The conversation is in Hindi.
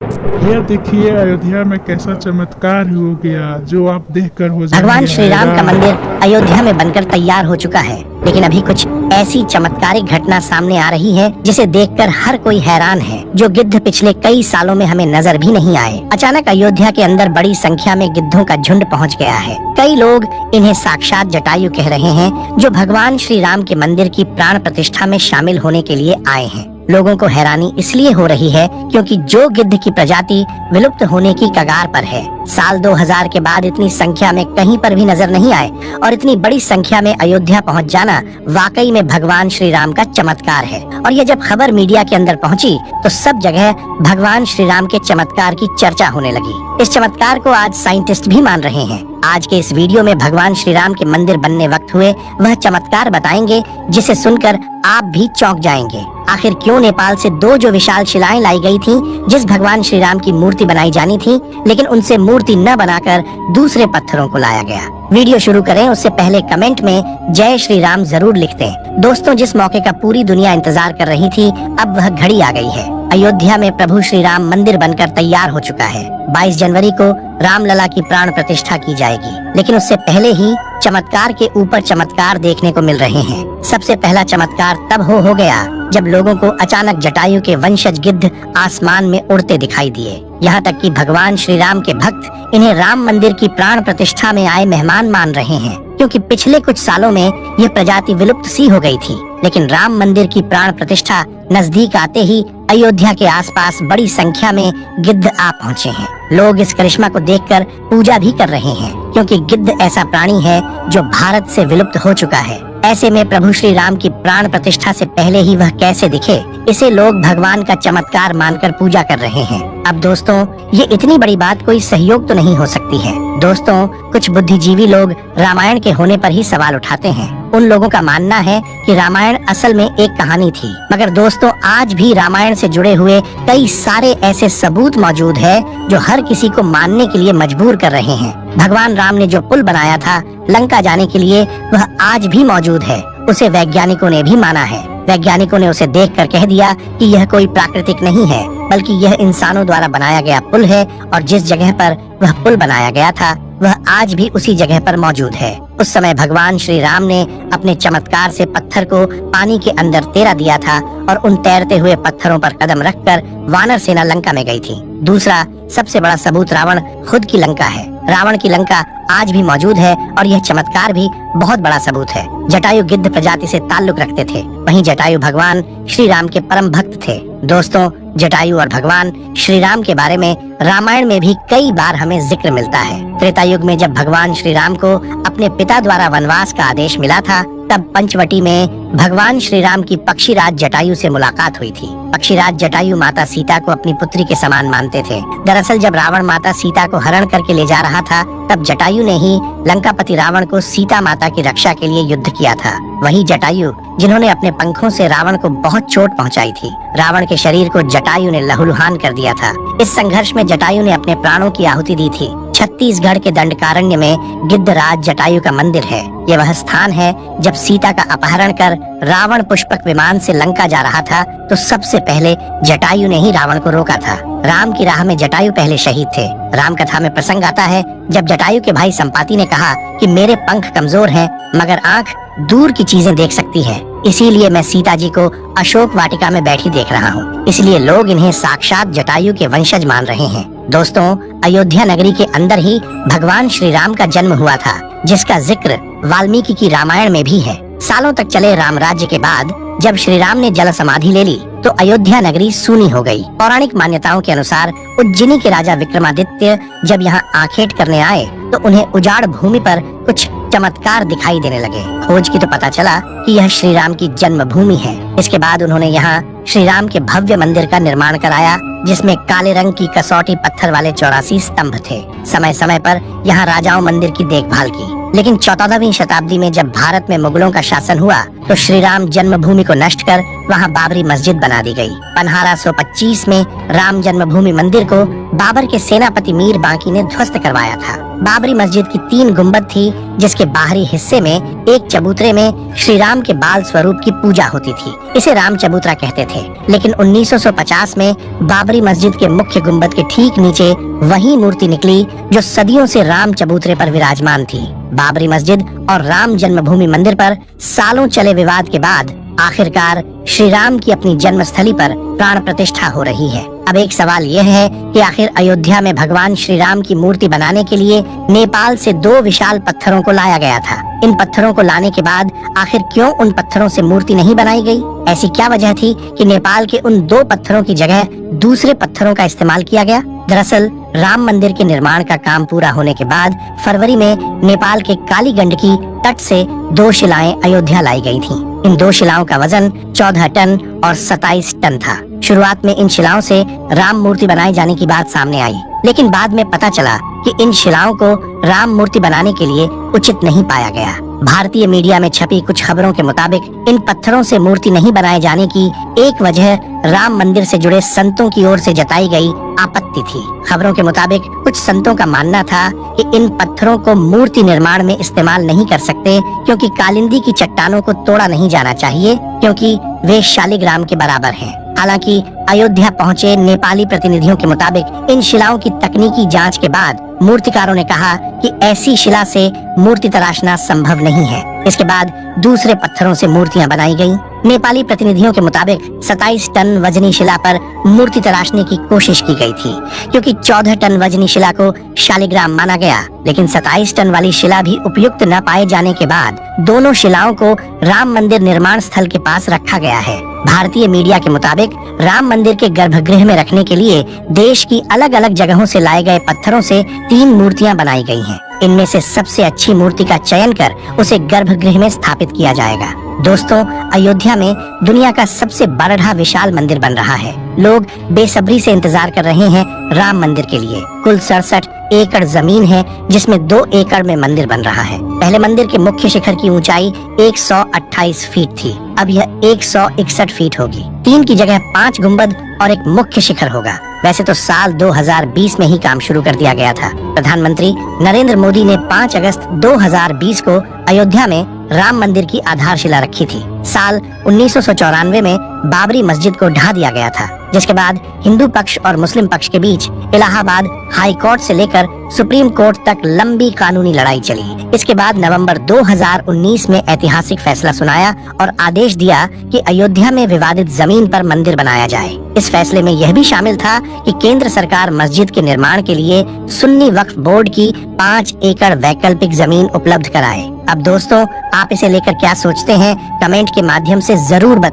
भैया देखिए अयोध्या में कैसा चमत्कार हो गया जो आप देखकर हो जाएंगे। भगवान श्री राम का मंदिर अयोध्या में बनकर तैयार हो चुका है, लेकिन अभी कुछ ऐसी चमत्कारिक घटना सामने आ रही है जिसे देखकर हर कोई हैरान है, जो गिद्ध पिछले कई सालों में हमें नजर भी नहीं आए। अचानक अयोध्या के अंदर बड़ी संख्या में गिद्धों का झुंड पहुंच गया है। कई लोग इन्हें साक्षात जटायु कह रहे हैं, जो भगवान श्री राम के मंदिर की प्राण प्रतिष्ठा में शामिल होने के लिए आए हैं। लोगों को हैरानी इसलिए हो रही है क्योंकि जो गिद्ध की प्रजाति विलुप्त होने की कगार पर है, साल 2000 के बाद इतनी संख्या में कहीं पर भी नजर नहीं आए, और इतनी बड़ी संख्या में अयोध्या पहुंच जाना वाकई में भगवान श्री राम का चमत्कार है। और यह जब खबर मीडिया के अंदर पहुंची तो सब जगह भगवान श्री राम के चमत्कार की चर्चा होने लगी। इस चमत्कार को आज साइंटिस्ट भी मान रहे हैं। आज के इस वीडियो में भगवान श्री राम के मंदिर बनने वक्त हुए वह चमत्कार बताएंगे जिसे सुनकर आप भी चौंक जाएंगे। आखिर क्यों नेपाल से दो जो विशाल शिलाएं लाई गई थीं, जिस भगवान श्री राम की मूर्ति बनाई जानी थी, लेकिन उनसे मूर्ति न बनाकर दूसरे पत्थरों को लाया गया। वीडियो शुरू करें उससे पहले कमेंट में जय श्री राम जरूर लिख दें। दोस्तों, जिस मौके का पूरी दुनिया इंतजार कर रही थी, अब वह घड़ी आ गई है। अयोध्या में प्रभु श्री राम मंदिर बनकर तैयार हो चुका है। 22 जनवरी को रामलला की प्राण प्रतिष्ठा की जाएगी, लेकिन उससे पहले ही चमत्कार के ऊपर चमत्कार देखने को मिल रहे हैं। सबसे पहला चमत्कार तब हो गया जब लोगों को अचानक जटायु के वंशज गिद्ध आसमान में उड़ते दिखाई दिए। यहाँ तक कि भगवान श्री राम के भक्त इन्हें राम मंदिर की प्राण प्रतिष्ठा में आए मेहमान मान रहे हैं, क्योंकि पिछले कुछ सालों में यह प्रजाति विलुप्त सी हो गई थी। लेकिन राम मंदिर की प्राण प्रतिष्ठा नजदीक आते ही अयोध्या के आसपास बड़ी संख्या में गिद्ध आ पहुँचे हैं। लोग इस करिश्मा को देखकर पूजा भी कर रहे हैं, क्योंकि गिद्ध ऐसा प्राणी है जो भारत से विलुप्त हो चुका है। ऐसे में प्रभु श्री राम की प्राण प्रतिष्ठा से पहले ही वह कैसे दिखे, इसे लोग भगवान का चमत्कार मानकर पूजा कर रहे हैं। अब दोस्तों, ये इतनी बड़ी बात कोई सहयोग तो नहीं हो सकती है। दोस्तों, कुछ बुद्धिजीवी लोग रामायण के होने पर ही सवाल उठाते हैं। उन लोगों का मानना है कि रामायण असल में एक कहानी थी, मगर दोस्तों आज भी रामायण से जुड़े हुए कई सारे ऐसे सबूत मौजूद है जो हर किसी को मानने के लिए मजबूर कर रहे हैं। भगवान राम ने जो पुल बनाया था लंका जाने के लिए, वह आज भी मौजूद है। उसे वैज्ञानिकों ने भी माना है। वैज्ञानिकों ने उसे देखकर कह दिया कि यह कोई प्राकृतिक नहीं है, बल्कि यह इंसानों द्वारा बनाया गया पुल है, और जिस जगह पर वह पुल बनाया गया था वह आज भी उसी जगह पर मौजूद है। उस समय भगवान श्री राम ने अपने चमत्कार से पत्थर को पानी के अंदर तैरा दिया था, और उन तैरते हुए पत्थरों पर कदम रखकर वानर सेना लंका में गई थी। दूसरा सबसे बड़ा सबूत रावण खुद की लंका है। रावण की लंका आज भी मौजूद है, और यह चमत्कार भी बहुत बड़ा सबूत है। जटायु गिद्ध प्रजाति से ताल्लुक रखते थे, वहीं जटायु भगवान श्री राम के परम भक्त थे। दोस्तों, जटायु और भगवान श्री राम के बारे में रामायण में भी कई बार हमें जिक्र मिलता है। त्रेता युग में जब भगवान श्री राम को अपने पिता द्वारा वनवास का आदेश मिला था, तब पंचवटी में भगवान श्री राम की पक्षीराज जटायु से मुलाकात हुई थी। पक्षीराज जटायु माता सीता को अपनी पुत्री के समान मानते थे। दरअसल जब रावण माता सीता को हरण करके ले जा रहा था, तब जटायु ने ही लंकापति रावण को सीता माता की रक्षा के लिए युद्ध किया था। वही जटायु जिन्होंने अपने पंखों से रावण को बहुत चोट पहुंचाई थी। रावण के शरीर को जटायु ने लहूलुहान कर दिया था। इस संघर्ष में जटायु ने अपने प्राणों की आहुति दी थी। छत्तीसगढ़ के दंडकारण्य में गिद्धराज जटायु का मंदिर है। ये वह स्थान है जब सीता का अपहरण कर रावण पुष्पक विमान से लंका जा रहा था, तो सबसे पहले जटायु ने ही रावण को रोका था। राम की राह में जटायु पहले शहीद थे। राम कथा में प्रसंग आता है जब जटायु के भाई संपाति ने कहा कि मेरे पंख कमजोर हैं, मगर आंख दूर की चीजें देख सकती है, इसीलिए मैं सीता जी को अशोक वाटिका में बैठी देख रहा हूँ। इसलिए लोग इन्हें साक्षात जटायु के वंशज मान रहे हैं। दोस्तों, अयोध्या नगरी के अंदर ही भगवान श्री राम का जन्म हुआ था, जिसका जिक्र वाल्मीकि की रामायण में भी है। सालों तक चले राम राज्य के बाद जब श्री राम ने जल समाधि ले ली, तो अयोध्या नगरी सूनी हो गई। पौराणिक मान्यताओं के अनुसार उज्जैनी के राजा विक्रमादित्य जब यहाँ आखेट करने आए, तो उन्हें उजाड़ भूमि पर कुछ चमत्कार दिखाई देने लगे। खोज की तो पता चला कि यह श्री राम की जन्मभूमि है। इसके बाद उन्होंने यहाँ श्री राम के भव्य मंदिर का निर्माण कराया, जिसमें काले रंग की कसौटी पत्थर वाले 84 स्तंभ थे। समय समय पर यहाँ राजाओं मंदिर की देखभाल की। लेकिन 14वीं शताब्दी में जब भारत में मुगलों का शासन हुआ तो श्री राम जन्मभूमि को नष्ट कर वहाँ बाबरी मस्जिद बना दी गई। 1525 में राम जन्मभूमि मंदिर को बाबर के सेनापति मीर बांकी ने ध्वस्त करवाया था। बाबरी मस्जिद की 3 गुंबद थी, जिसके बाहरी हिस्से में एक चबूतरे में श्री राम के बाल स्वरूप की पूजा होती थी। इसे राम चबूतरा कहते थे। लेकिन 1950 में बाबरी मस्जिद के मुख्य गुंबद के ठीक नीचे वही मूर्ति निकली जो सदियों से राम चबूतरे पर विराजमान थी। बाबरी मस्जिद और राम जन्मभूमि मंदिर पर सालों चले विवाद के बाद आखिरकार श्री राम की अपनी जन्मस्थली पर प्राण प्रतिष्ठा हो रही है। अब एक सवाल यह है कि आखिर अयोध्या में भगवान श्री राम की मूर्ति बनाने के लिए नेपाल से 2 विशाल पत्थरों को लाया गया था। इन पत्थरों को लाने के बाद आखिर क्यों उन पत्थरों से मूर्ति नहीं बनाई गई? ऐसी क्या वजह थी कि नेपाल के उन 2 पत्थरों की जगह दूसरे पत्थरों का इस्तेमाल किया गया? दरअसल राम मंदिर के निर्माण का काम पूरा होने के बाद फरवरी में नेपाल के काली गंडकी तट से 2 शिलाएं अयोध्या लाई गई थीं। इन 2 शिलाओं का वजन 14 टन और 27 टन था। शुरुआत में इन शिलाओं से राम मूर्ति बनाए जाने की बात सामने आई, लेकिन बाद में पता चला कि इन शिलाओं को राम मूर्ति बनाने के लिए उचित नहीं पाया गया। भारतीय मीडिया में छपी कुछ खबरों के मुताबिक इन पत्थरों से मूर्ति नहीं बनाए जाने की एक वजह राम मंदिर से जुड़े संतों की ओर से जताई गई आपत्ति थी। खबरों के मुताबिक कुछ संतों का मानना था कि इन पत्थरों को मूर्ति निर्माण में इस्तेमाल नहीं कर सकते, क्योंकि कालिंदी की चट्टानों को तोड़ा नहीं जाना चाहिए, क्योंकि वे शालिग्राम के बराबर हैं। हालांकि अयोध्या पहुंचे नेपाली प्रतिनिधियों के मुताबिक इन शिलाओं की तकनीकी जांच के बाद मूर्तिकारों ने कहा कि ऐसी शिला से मूर्ति तराशना संभव नहीं है। इसके बाद दूसरे पत्थरों से मूर्तियां बनाई गईं। नेपाली प्रतिनिधियों के मुताबिक 27 टन वजनी शिला पर मूर्ति तराशने की कोशिश की गई थी, क्योंकि 14 टन वजनी शिला को शालिग्राम माना गया। लेकिन 27 टन वाली शिला भी उपयुक्त न पाए जाने के बाद दोनों शिलाओं को राम मंदिर निर्माण स्थल के पास रखा गया है। भारतीय मीडिया के मुताबिक राम मंदिर के गर्भगृह में रखने के लिए देश की अलग अलग जगहों से लाए गए पत्थरों से 3 मूर्तियां बनाई गई हैं। इनमें से सबसे अच्छी मूर्ति का चयन कर उसे गर्भगृह में स्थापित किया जाएगा। दोस्तों, अयोध्या में दुनिया का सबसे बड़ा विशाल मंदिर बन रहा है। लोग बेसब्री से इंतजार कर रहे हैं राम मंदिर के लिए। कुल 67 एकड़ जमीन है, जिसमें 2 एकड़ में मंदिर बन रहा है। पहले मंदिर के मुख्य शिखर की ऊंचाई 128 फीट थी, अब यह 161 फीट होगी। 3 की जगह 5 गुंबद और एक मुख्य शिखर होगा। वैसे तो साल 2020 में ही काम शुरू कर दिया गया था। प्रधानमंत्री नरेंद्र मोदी ने 5 अगस्त 2020 को अयोध्या में राम मंदिर की आधारशिला रखी थी। साल 1994 में बाबरी मस्जिद को ढा दिया गया था, जिसके बाद हिंदू पक्ष और मुस्लिम पक्ष के बीच इलाहाबाद हाई कोर्ट से लेकर सुप्रीम कोर्ट तक लंबी कानूनी लड़ाई चली। इसके बाद नवंबर 2019 में ऐतिहासिक फैसला सुनाया और आदेश दिया कि अयोध्या में विवादित जमीन पर मंदिर बनाया जाए। इस फैसले में यह भी शामिल था कि केंद्र सरकार मस्जिद के निर्माण के लिए सुन्नी वक्फ बोर्ड की 5 एकड़ वैकल्पिक जमीन उपलब्ध कराए। अब दोस्तों, आप इसे लेकर क्या सोचते हैं? कमेंट के माध्यम से जरूर बताएं।